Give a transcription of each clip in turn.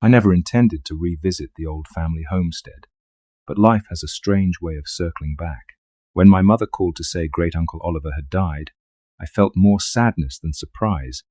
I never intended to revisit the old family homestead, but life has a strange way of circling back. When my mother called to say Great-Uncle Oliver had died, I felt more sadness than surprise.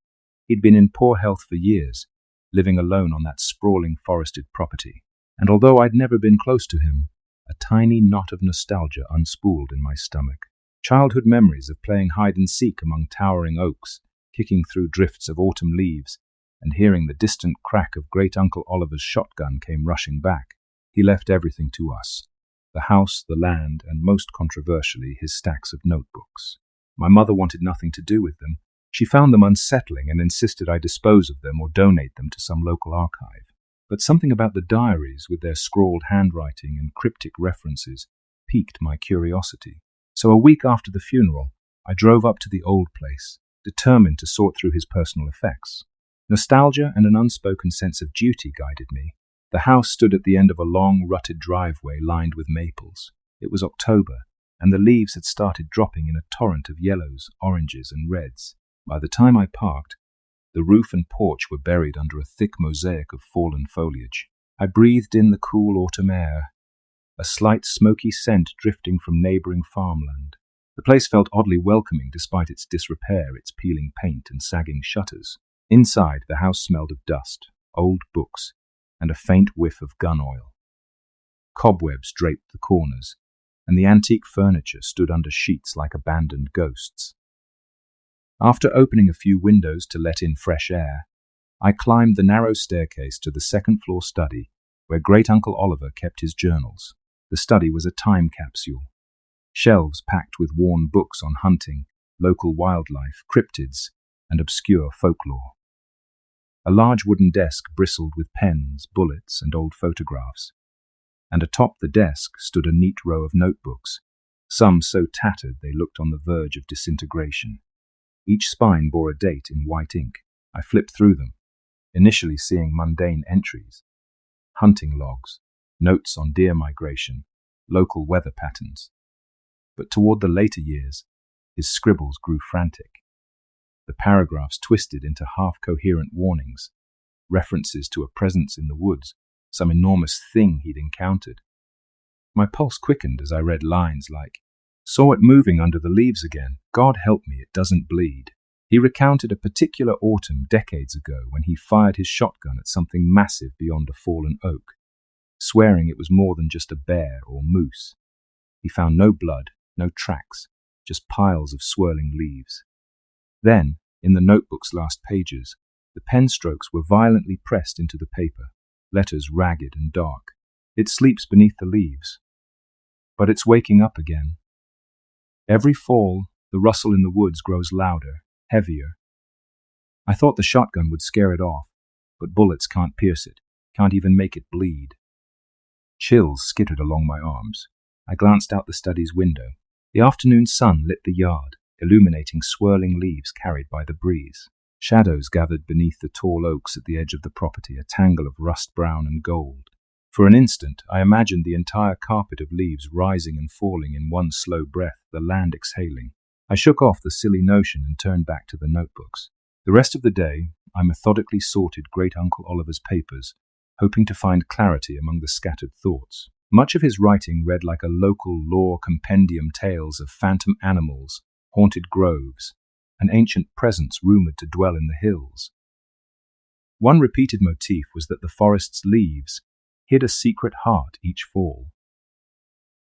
He'd been in poor health for years, living alone on that sprawling forested property, and although I'd never been close to him, a tiny knot of nostalgia unspooled in my stomach. Childhood memories of playing hide-and-seek among towering oaks, kicking through drifts of autumn leaves, and hearing the distant crack of Great-Uncle Oliver's shotgun came rushing back. He left everything to us: the house, the land, and most controversially, his stacks of notebooks. My mother wanted nothing to do with them. She found them unsettling and insisted I dispose of them or donate them to some local archive. But something about the diaries, with their scrawled handwriting and cryptic references, piqued my curiosity. So a week after the funeral, I drove up to the old place, determined to sort through his personal effects. Nostalgia and an unspoken sense of duty guided me. The house stood at the end of a long, rutted driveway lined with maples. It was October, and the leaves had started dropping in a torrent of yellows, oranges, and reds. By the time I parked, the roof and porch were buried under a thick mosaic of fallen foliage. I breathed in the cool autumn air, a slight smoky scent drifting from neighboring farmland. The place felt oddly welcoming despite its disrepair, its peeling paint and sagging shutters. Inside, the house smelled of dust, old books, and a faint whiff of gun oil. Cobwebs draped the corners, and the antique furniture stood under sheets like abandoned ghosts. After opening a few windows to let in fresh air, I climbed the narrow staircase to the second-floor study, where Great-Uncle Oliver kept his journals. The study was a time capsule. Shelves packed with worn books on hunting, local wildlife, cryptids, and obscure folklore. A large wooden desk bristled with pens, bullets, and old photographs, and atop the desk stood a neat row of notebooks, some so tattered they looked on the verge of disintegration. Each spine bore a date in white ink. I flipped through them, initially seeing mundane entries: hunting logs, notes on deer migration, local weather patterns. But toward the later years, his scribbles grew frantic. The paragraphs twisted into half-coherent warnings, references to a presence in the woods, some enormous thing he'd encountered. My pulse quickened as I read lines like, "Saw it moving under the leaves again. God help me, it doesn't bleed." He recounted a particular autumn decades ago when he fired his shotgun at something massive beyond a fallen oak, swearing it was more than just a bear or moose. He found no blood, no tracks, just piles of swirling leaves. Then, in the notebook's last pages, the pen strokes were violently pressed into the paper, letters ragged and dark. "It sleeps beneath the leaves, but it's waking up again. Every fall, the rustle in the woods grows louder, heavier. I thought the shotgun would scare it off, but bullets can't pierce it, can't even make it bleed." Chills skittered along my arms. I glanced out the study's window. The afternoon sun lit the yard, illuminating swirling leaves carried by the breeze. Shadows gathered beneath the tall oaks at the edge of the property, a tangle of rust brown and gold. For an instant, I imagined the entire carpet of leaves rising and falling in one slow breath, the land exhaling. I shook off the silly notion and turned back to the notebooks. The rest of the day, I methodically sorted Great-Uncle Oliver's papers, hoping to find clarity among the scattered thoughts. Much of his writing read like a local lore compendium, tales of phantom animals, haunted groves, and ancient presence rumored to dwell in the hills. One repeated motif was that the forest's leaves hid a secret heart each fall.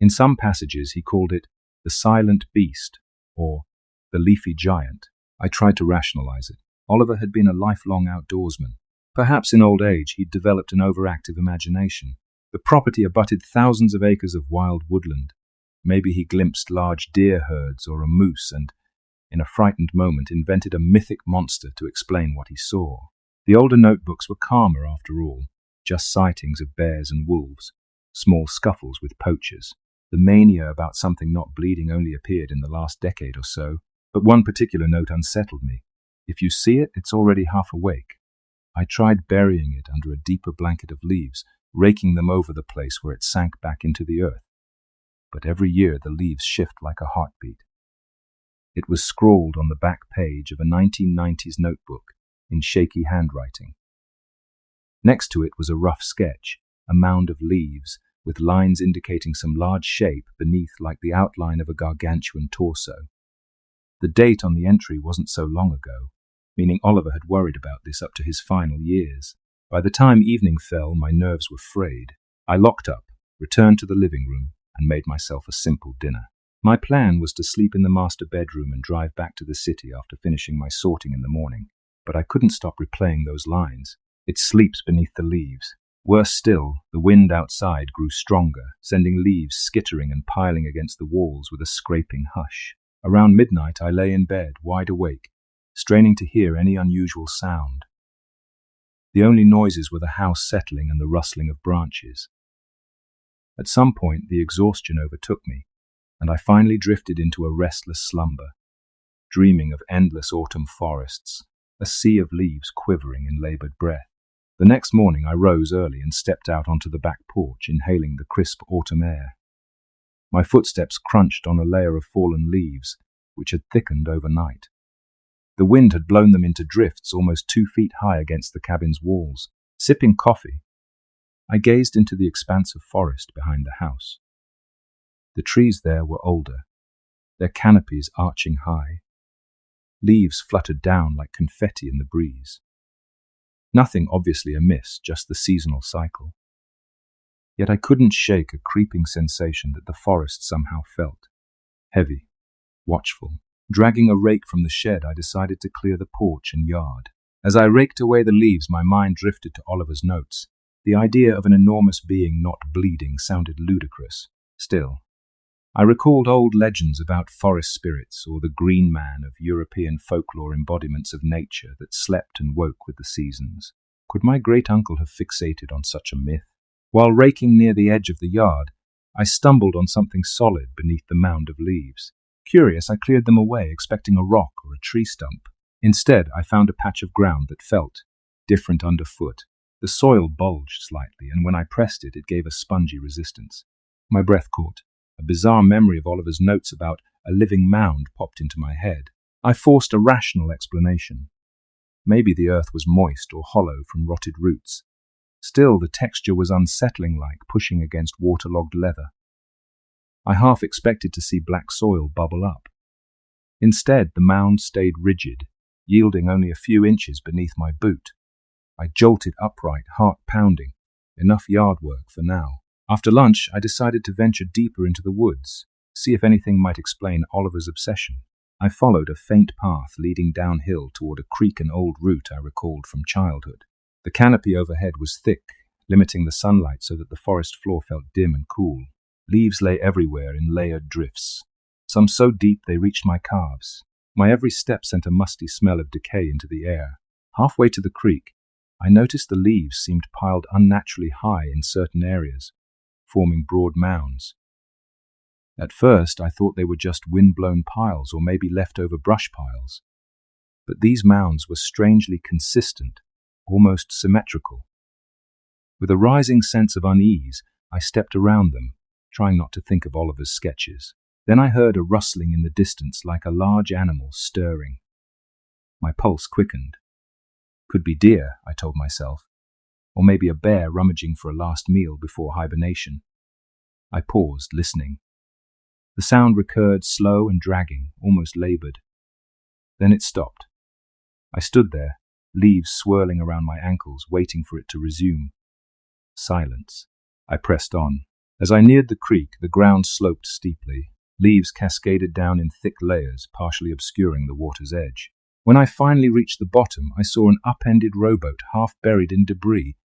In some passages he called it the silent beast or the leafy giant. I tried to rationalize it. Oliver had been a lifelong outdoorsman. Perhaps in old age he'd developed an overactive imagination. The property abutted thousands of acres of wild woodland. Maybe he glimpsed large deer herds or a moose and, in a frightened moment, invented a mythic monster to explain what he saw. The older notebooks were calmer after all, just sightings of bears and wolves, small scuffles with poachers. The mania about something not bleeding only appeared in the last decade or so, but one particular note unsettled me. If you see it, it's already half awake. I tried burying it under a deeper blanket of leaves, raking them over the place where it sank back into the earth. But every year the leaves shift like a heartbeat. It was scrawled on the back page of a 1990s notebook in shaky handwriting. Next to it was a rough sketch, a mound of leaves, with lines indicating some large shape beneath like the outline of a gargantuan torso. The date on the entry wasn't so long ago, meaning Oliver had worried about this up to his final years. By the time evening fell, my nerves were frayed. I locked up, returned to the living room, and made myself a simple dinner. My plan was to sleep in the master bedroom and drive back to the city after finishing my sorting in the morning, but I couldn't stop replaying those lines. It sleeps beneath the leaves. Worse still, the wind outside grew stronger, sending leaves skittering and piling against the walls with a scraping hush. Around midnight I lay in bed, wide awake, straining to hear any unusual sound. The only noises were the house settling and the rustling of branches. At some point the exhaustion overtook me, and I finally drifted into a restless slumber, dreaming of endless autumn forests, a sea of leaves quivering in labored breath. The next morning I rose early and stepped out onto the back porch, inhaling the crisp autumn air. My footsteps crunched on a layer of fallen leaves, which had thickened overnight. The wind had blown them into drifts almost 2 feet high against the cabin's walls. Sipping coffee, I gazed into the expanse of forest behind the house. The trees there were older, their canopies arching high. Leaves fluttered down like confetti in the breeze. Nothing obviously amiss, just the seasonal cycle. Yet I couldn't shake a creeping sensation that the forest somehow felt. Heavy, watchful. Dragging a rake from the shed, I decided to clear the porch and yard. As I raked away the leaves, my mind drifted to Oliver's notes. The idea of an enormous being not bleeding sounded ludicrous. Still, I recalled old legends about forest spirits or the green man of European folklore embodiments of nature that slept and woke with the seasons. Could my great-uncle have fixated on such a myth? While raking near the edge of the yard, I stumbled on something solid beneath the mound of leaves. Curious, I cleared them away, expecting a rock or a tree stump. Instead, I found a patch of ground that felt different underfoot. The soil bulged slightly, and when I pressed it, it gave a spongy resistance. My breath caught. A bizarre memory of Oliver's notes about a living mound popped into my head. I forced a rational explanation. Maybe the earth was moist or hollow from rotted roots. Still, the texture was unsettling-like, pushing against waterlogged leather. I half expected to see black soil bubble up. Instead, the mound stayed rigid, yielding only a few inches beneath my boot. I jolted upright, heart pounding. Enough yard work for now. After lunch, I decided to venture deeper into the woods, see if anything might explain Oliver's obsession. I followed a faint path leading downhill toward a creek, an old route I recalled from childhood. The canopy overhead was thick, limiting the sunlight so that the forest floor felt dim and cool. Leaves lay everywhere in layered drifts, some so deep they reached my calves. My every step sent a musty smell of decay into the air. Halfway to the creek, I noticed the leaves seemed piled unnaturally high in certain areas, forming broad mounds. At first, I thought they were just wind-blown piles or maybe leftover brush piles. But these mounds were strangely consistent, almost symmetrical. With a rising sense of unease, I stepped around them, trying not to think of Oliver's sketches. Then I heard a rustling in the distance like a large animal stirring. My pulse quickened. Could be deer, I told myself, or maybe a bear rummaging for a last meal before hibernation. I paused, listening. The sound recurred, slow and dragging, almost labored. Then it stopped. I stood there, leaves swirling around my ankles, waiting for it to resume. Silence. I pressed on. As I neared the creek, the ground sloped steeply. Leaves cascaded down in thick layers, partially obscuring the water's edge. When I finally reached the bottom, I saw an upended rowboat half buried in debris,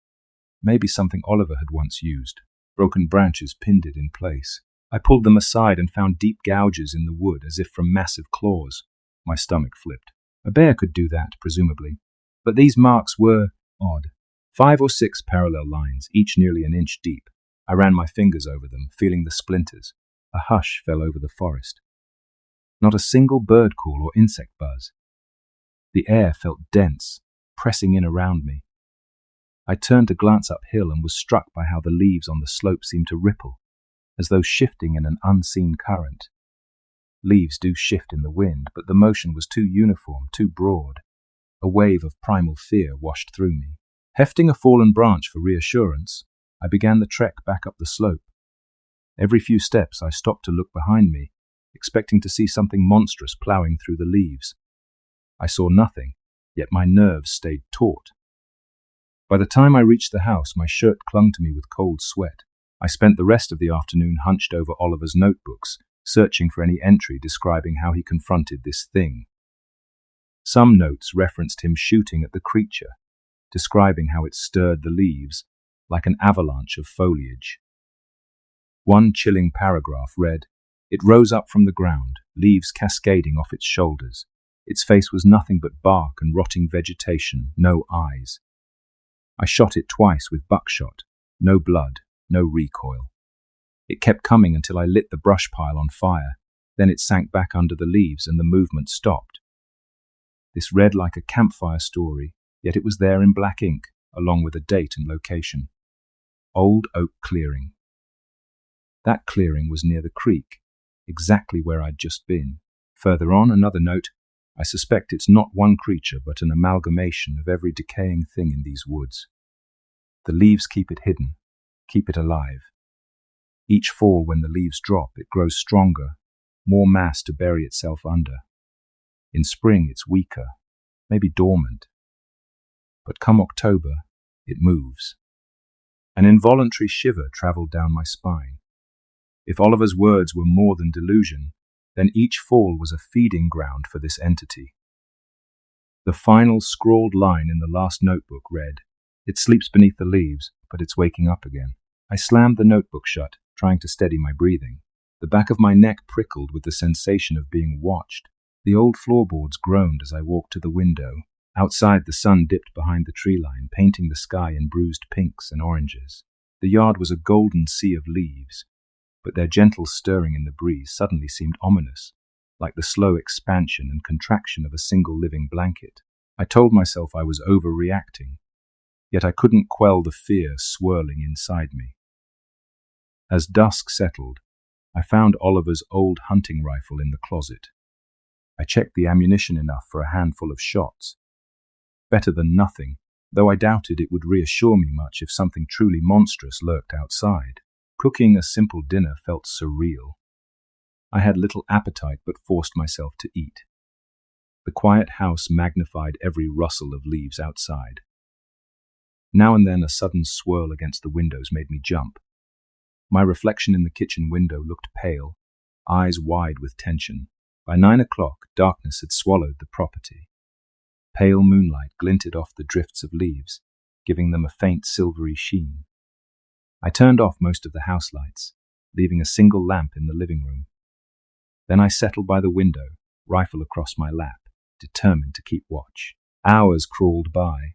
maybe something Oliver had once used. Broken branches pinned it in place. I pulled them aside and found deep gouges in the wood, as if from massive claws. My stomach flipped. A bear could do that, presumably. But these marks were odd. 5 or 6 parallel lines, each nearly an inch deep. I ran my fingers over them, feeling the splinters. A hush fell over the forest. Not a single bird call or insect buzz. The air felt dense, pressing in around me. I turned to glance uphill and was struck by how the leaves on the slope seemed to ripple, as though shifting in an unseen current. Leaves do shift in the wind, but the motion was too uniform, too broad. A wave of primal fear washed through me. Hefting a fallen branch for reassurance, I began the trek back up the slope. Every few steps I stopped to look behind me, expecting to see something monstrous ploughing through the leaves. I saw nothing, yet my nerves stayed taut. By the time I reached the house, my shirt clung to me with cold sweat. I spent the rest of the afternoon hunched over Oliver's notebooks, searching for any entry describing how he confronted this thing. Some notes referenced him shooting at the creature, describing how it stirred the leaves like an avalanche of foliage. One chilling paragraph read, "It rose up from the ground, leaves cascading off its shoulders. Its face was nothing but bark and rotting vegetation, no eyes. I shot it twice with buckshot, no blood, no recoil. It kept coming until I lit the brush pile on fire, then it sank back under the leaves and the movement stopped." This read like a campfire story, yet it was there in black ink, along with a date and location. Old Oak Clearing. That clearing was near the creek, exactly where I'd just been. Further on, another note, "I suspect it's not one creature but an amalgamation of every decaying thing in these woods. The leaves keep it hidden, keep it alive. Each fall when the leaves drop, it grows stronger, more mass to bury itself under. In spring, it's weaker, maybe dormant. But come October, it moves." An involuntary shiver travelled down my spine. If Oliver's words were more than delusion, then each fall was a feeding ground for this entity. The final scrawled line in the last notebook read, "It sleeps beneath the leaves, but it's waking up again." I slammed the notebook shut, trying to steady my breathing. The back of my neck prickled with the sensation of being watched. The old floorboards groaned as I walked to the window. Outside, the sun dipped behind the tree line, painting the sky in bruised pinks and oranges. The yard was a golden sea of leaves, but their gentle stirring in the breeze suddenly seemed ominous, like the slow expansion and contraction of a single living blanket. I told myself I was overreacting, yet I couldn't quell the fear swirling inside me. As dusk settled, I found Oliver's old hunting rifle in the closet. I checked the ammunition enough for a handful of shots. Better than nothing, though I doubted it would reassure me much if something truly monstrous lurked outside. Cooking a simple dinner felt surreal. I had little appetite but forced myself to eat. The quiet house magnified every rustle of leaves outside. Now and then a sudden swirl against the windows made me jump. My reflection in the kitchen window looked pale, eyes wide with tension. By 9 o'clock, darkness had swallowed the property. Pale moonlight glinted off the drifts of leaves, giving them a faint silvery sheen. I turned off most of the house lights, leaving a single lamp in the living room. Then I settled by the window, rifle across my lap, determined to keep watch. Hours crawled by.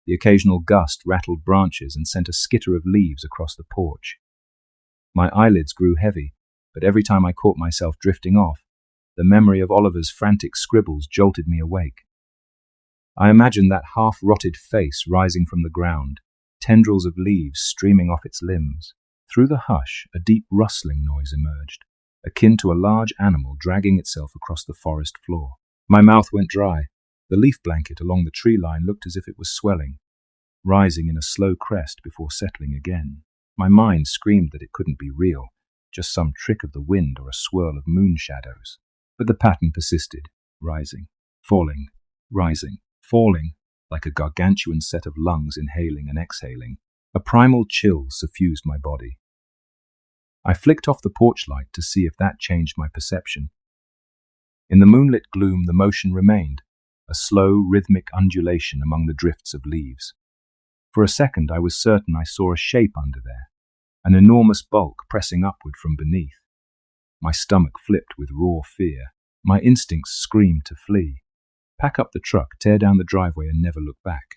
The occasional gust rattled branches and sent a skitter of leaves across the porch. My eyelids grew heavy, but every time I caught myself drifting off, the memory of Oliver's frantic scribbles jolted me awake. I imagined that half-rotted face rising from the ground, tendrils of leaves streaming off its limbs. Through the hush, a deep rustling noise emerged, akin to a large animal dragging itself across the forest floor. My mouth went dry. The leaf blanket along the tree line looked as if it was swelling, rising in a slow crest before settling again. My mind screamed that it couldn't be real, just some trick of the wind or a swirl of moon shadows. But the pattern persisted, rising, falling, rising, falling, like a gargantuan set of lungs inhaling and exhaling. A primal chill suffused my body. I flicked off the porch light to see if that changed my perception. In the moonlit gloom, the motion remained, a slow, rhythmic undulation among the drifts of leaves. For a second, I was certain I saw a shape under there, an enormous bulk pressing upward from beneath. My stomach flipped with raw fear. My instincts screamed to flee. Pack up the truck, tear down the driveway, and never look back.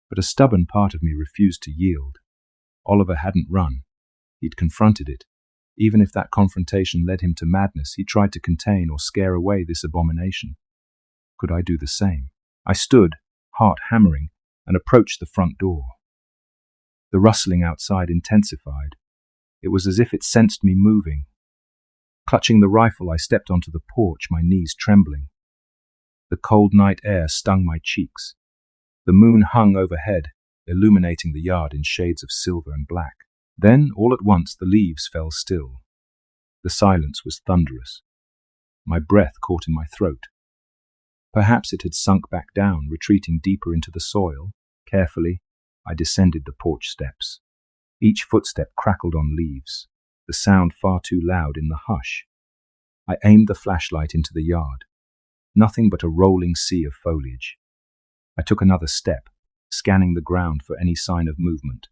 But a stubborn part of me refused to yield. Oliver hadn't run. He'd confronted it. Even if that confrontation led him to madness, he tried to contain or scare away this abomination. Could I do the same? I stood, heart hammering, and approached the front door. The rustling outside intensified. It was as if it sensed me moving. Clutching the rifle, I stepped onto the porch, my knees trembling. The cold night air stung my cheeks. The moon hung overhead, illuminating the yard in shades of silver and black. Then, all at once, the leaves fell still. The silence was thunderous. My breath caught in my throat. Perhaps it had sunk back down, retreating deeper into the soil. Carefully, I descended the porch steps. Each footstep crackled on leaves, the sound far too loud in the hush. I aimed the flashlight into the yard. Nothing but a rolling sea of foliage. I took another step, scanning the ground for any sign of movement.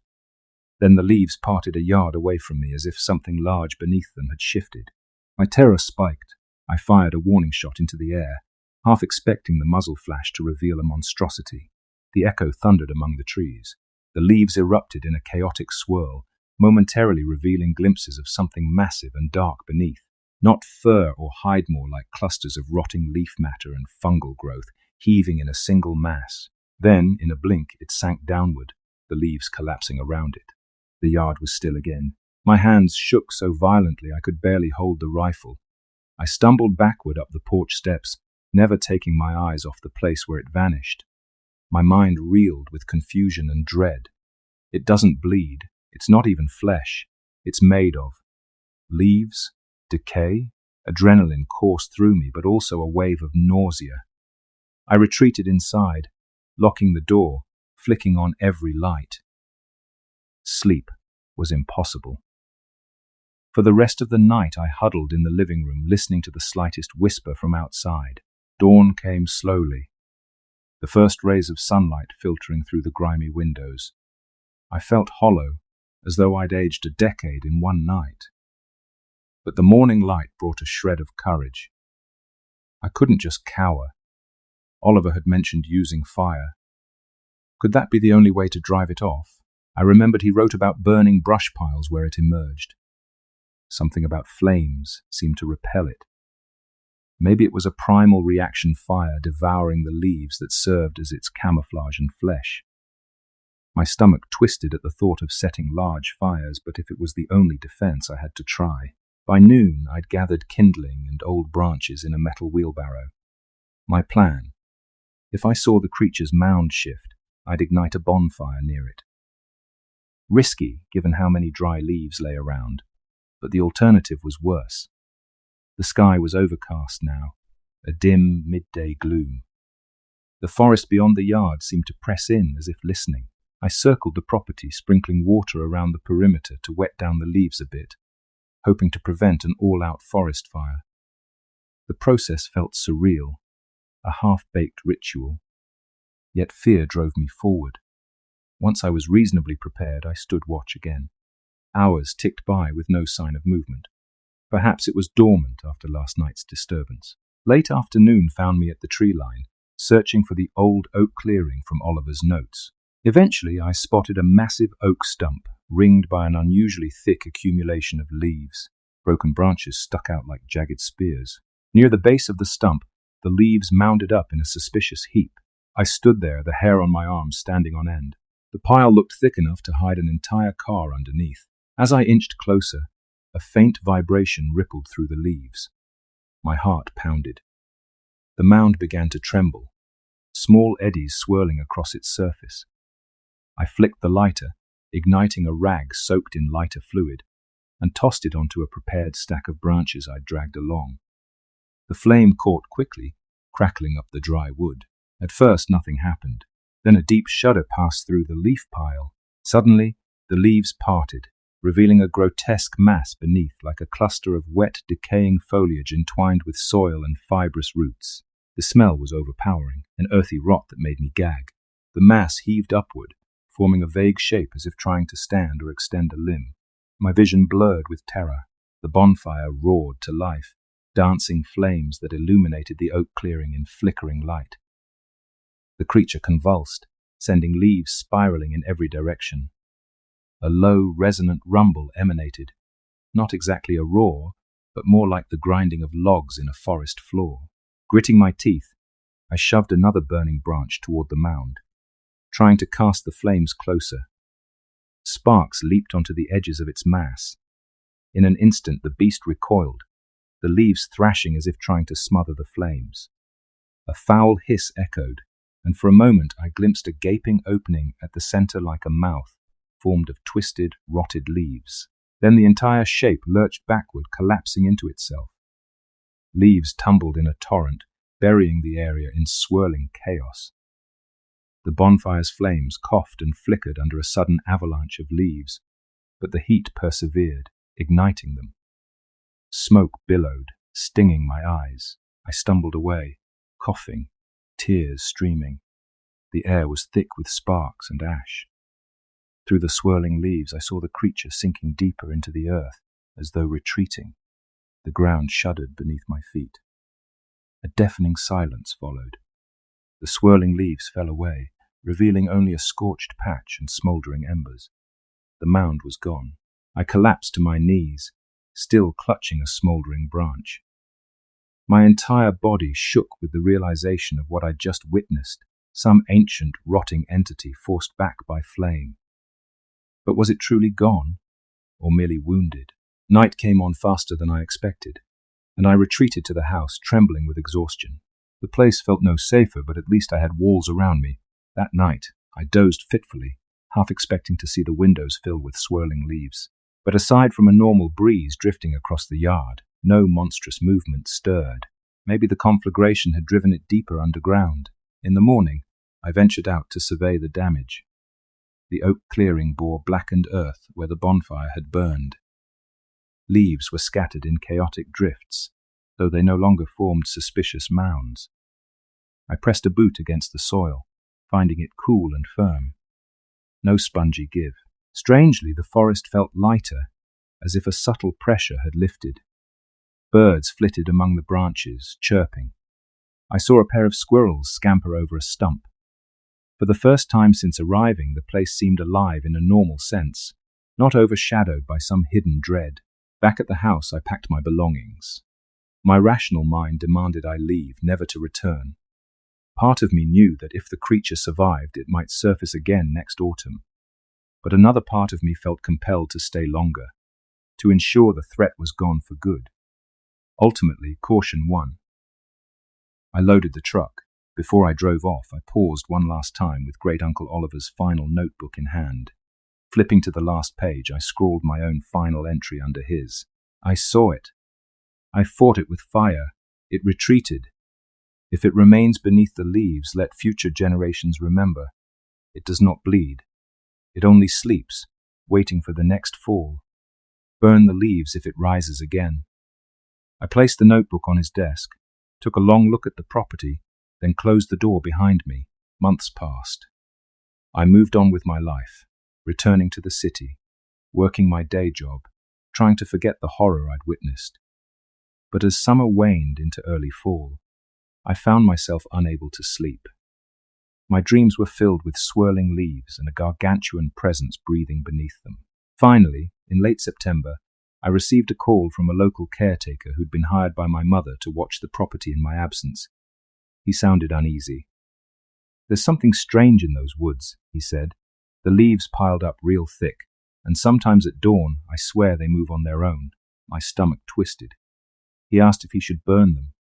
Then the leaves parted a yard away from me as if something large beneath them had shifted. My terror spiked. I fired a warning shot into the air, half expecting the muzzle flash to reveal a monstrosity. The echo thundered among the trees. The leaves erupted in a chaotic swirl, momentarily revealing glimpses of something massive and dark beneath. Not fur or hide, more like clusters of rotting leaf matter and fungal growth, heaving in a single mass. Then, in a blink, it sank downward, the leaves collapsing around it. The yard was still again. My hands shook so violently I could barely hold the rifle. I stumbled backward up the porch steps, never taking my eyes off the place where it vanished. My mind reeled with confusion and dread. It doesn't bleed. It's not even flesh. It's made of leaves, decay. Adrenaline coursed through me, but also a wave of nausea. I retreated inside, locking the door, flicking on every light. Sleep was impossible. For the rest of the night I huddled in the living room, listening to the slightest whisper from outside. Dawn came slowly, the first rays of sunlight filtering through the grimy windows. I felt hollow, as though I'd aged a decade in one night. But the morning light brought a shred of courage. I couldn't just cower. Oliver had mentioned using fire. Could that be the only way to drive it off? I remembered he wrote about burning brush piles where it emerged. Something about flames seemed to repel it. Maybe it was a primal reaction fire devouring the leaves that served as its camouflage and flesh. My stomach twisted at the thought of setting large fires, but if it was the only defense, I had to try. By noon, I'd gathered kindling and old branches in a metal wheelbarrow. My plan: if I saw the creature's mound shift, I'd ignite a bonfire near it. Risky, given how many dry leaves lay around, but the alternative was worse. The sky was overcast now, a dim midday gloom. The forest beyond the yard seemed to press in as if listening. I circled the property, sprinkling water around the perimeter to wet down the leaves a bit, hoping to prevent an all-out forest fire. The process felt surreal, a half-baked ritual. Yet fear drove me forward. Once I was reasonably prepared, I stood watch again. Hours ticked by with no sign of movement. Perhaps it was dormant after last night's disturbance. Late afternoon found me at the tree line, searching for the old oak clearing from Oliver's notes. Eventually, I spotted a massive oak stump, ringed by an unusually thick accumulation of leaves. Broken branches stuck out like jagged spears. Near the base of the stump, the leaves mounded up in a suspicious heap. I stood there, the hair on my arms standing on end. The pile looked thick enough to hide an entire car underneath. As I inched closer, a faint vibration rippled through the leaves. My heart pounded. The mound began to tremble, small eddies swirling across its surface. I flicked the lighter, igniting a rag soaked in lighter fluid, and tossed it onto a prepared stack of branches I'd dragged along. The flame caught quickly, crackling up the dry wood. At first, nothing happened. Then a deep shudder passed through the leaf pile. Suddenly, the leaves parted, revealing a grotesque mass beneath, like a cluster of wet, decaying foliage entwined with soil and fibrous roots. The smell was overpowering, an earthy rot that made me gag. The mass heaved upward, forming a vague shape as if trying to stand or extend a limb. My vision blurred with terror. The bonfire roared to life, dancing flames that illuminated the oak clearing in flickering light. The creature convulsed, sending leaves spiraling in every direction. A low, resonant rumble emanated, not exactly a roar, but more like the grinding of logs in a forest floor. Gritting my teeth, I shoved another burning branch toward the mound, trying to cast the flames closer. Sparks leaped onto the edges of its mass. In an instant, the beast recoiled, the leaves thrashing as if trying to smother the flames. A foul hiss echoed, and for a moment I glimpsed a gaping opening at the center like a mouth, formed of twisted, rotted leaves. Then the entire shape lurched backward, collapsing into itself. Leaves tumbled in a torrent, burying the area in swirling chaos. The bonfire's flames coughed and flickered under a sudden avalanche of leaves, but the heat persevered, igniting them. Smoke billowed, stinging my eyes. I stumbled away, coughing, tears streaming. The air was thick with sparks and ash. Through the swirling leaves I saw the creature sinking deeper into the earth, as though retreating. The ground shuddered beneath my feet. A deafening silence followed. The swirling leaves fell away, revealing only a scorched patch and smouldering embers. The mound was gone. I collapsed to my knees, still clutching a smouldering branch. My entire body shook with the realization of what I'd just witnessed, some ancient, rotting entity forced back by flame. But was it truly gone, or merely wounded? Night came on faster than I expected, and I retreated to the house, trembling with exhaustion. The place felt no safer, but at least I had walls around me. That night, I dozed fitfully, half expecting to see the windows fill with swirling leaves. But aside from a normal breeze drifting across the yard, no monstrous movement stirred. Maybe the conflagration had driven it deeper underground. In the morning, I ventured out to survey the damage. The oak clearing bore blackened earth where the bonfire had burned. Leaves were scattered in chaotic drifts, though they no longer formed suspicious mounds. I pressed a boot against the soil, finding it cool and firm. No spongy give. Strangely, the forest felt lighter, as if a subtle pressure had lifted. Birds flitted among the branches, chirping. I saw a pair of squirrels scamper over a stump. For the first time since arriving, the place seemed alive in a normal sense, not overshadowed by some hidden dread. Back at the house, I packed my belongings. My rational mind demanded I leave, never to return. Part of me knew that if the creature survived, it might surface again next autumn. But another part of me felt compelled to stay longer, to ensure the threat was gone for good. Ultimately, caution won. I loaded the truck. Before I drove off, I paused one last time with Great-Uncle Oliver's final notebook in hand. Flipping to the last page, I scrawled my own final entry under his. I saw it. I fought it with fire. It retreated. If it remains beneath the leaves, let future generations remember. It does not bleed. It only sleeps, waiting for the next fall. Burn the leaves if it rises again. I placed the notebook on his desk, took a long look at the property, then closed the door behind me. Months passed. I moved on with my life, returning to the city, working my day job, trying to forget the horror I'd witnessed. But as summer waned into early fall, I found myself unable to sleep. My dreams were filled with swirling leaves and a gargantuan presence breathing beneath them. Finally, in late September, I received a call from a local caretaker who'd been hired by my mother to watch the property in my absence. He sounded uneasy. "There's something strange in those woods," he said. "The leaves piled up real thick, and sometimes at dawn I swear they move on their own." My stomach twisted. He asked if he should burn them.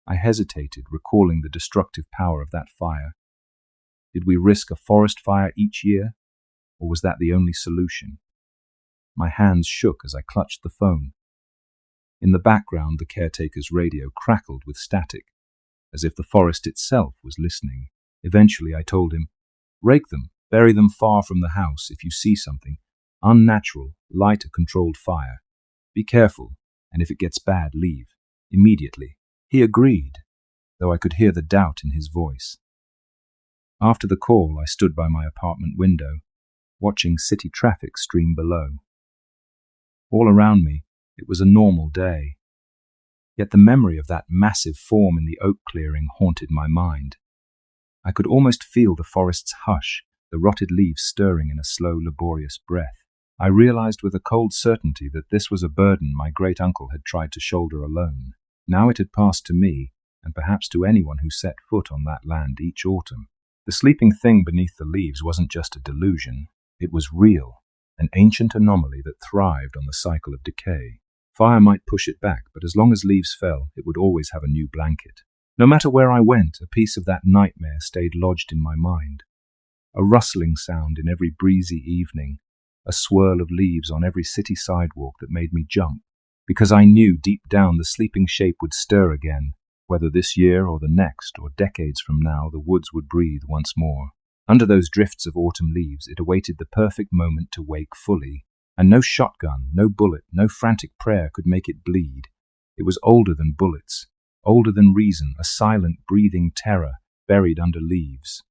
I hesitated, recalling the destructive power of that fire. Did we risk a forest fire each year, or was that the only solution? My hands shook as I clutched the phone. In the background, the caretaker's radio crackled with static, as if the forest itself was listening. Eventually, I told him, "Rake them, bury them far from the house if you see something. Unnatural, light a controlled fire. Be careful, and if it gets bad, leave. Immediately." He agreed, though I could hear the doubt in his voice. After the call, I stood by my apartment window, watching city traffic stream below. All around me, it was a normal day. Yet the memory of that massive form in the oak clearing haunted my mind. I could almost feel the forest's hush, the rotted leaves stirring in a slow, laborious breath. I realized with a cold certainty that this was a burden my great-uncle had tried to shoulder alone. Now it had passed to me, and perhaps to anyone who set foot on that land each autumn. The sleeping thing beneath the leaves wasn't just a delusion. It was real, an ancient anomaly that thrived on the cycle of decay. Fire might push it back, but as long as leaves fell, it would always have a new blanket. No matter where I went, a piece of that nightmare stayed lodged in my mind. A rustling sound in every breezy evening, a swirl of leaves on every city sidewalk that made me jump, because I knew deep down the sleeping shape would stir again, whether this year or the next or decades from now the woods would breathe once more. Under those drifts of autumn leaves it awaited the perfect moment to wake fully, and no shotgun, no bullet, no frantic prayer could make it bleed. It was older than bullets, older than reason, a silent, breathing terror buried under leaves.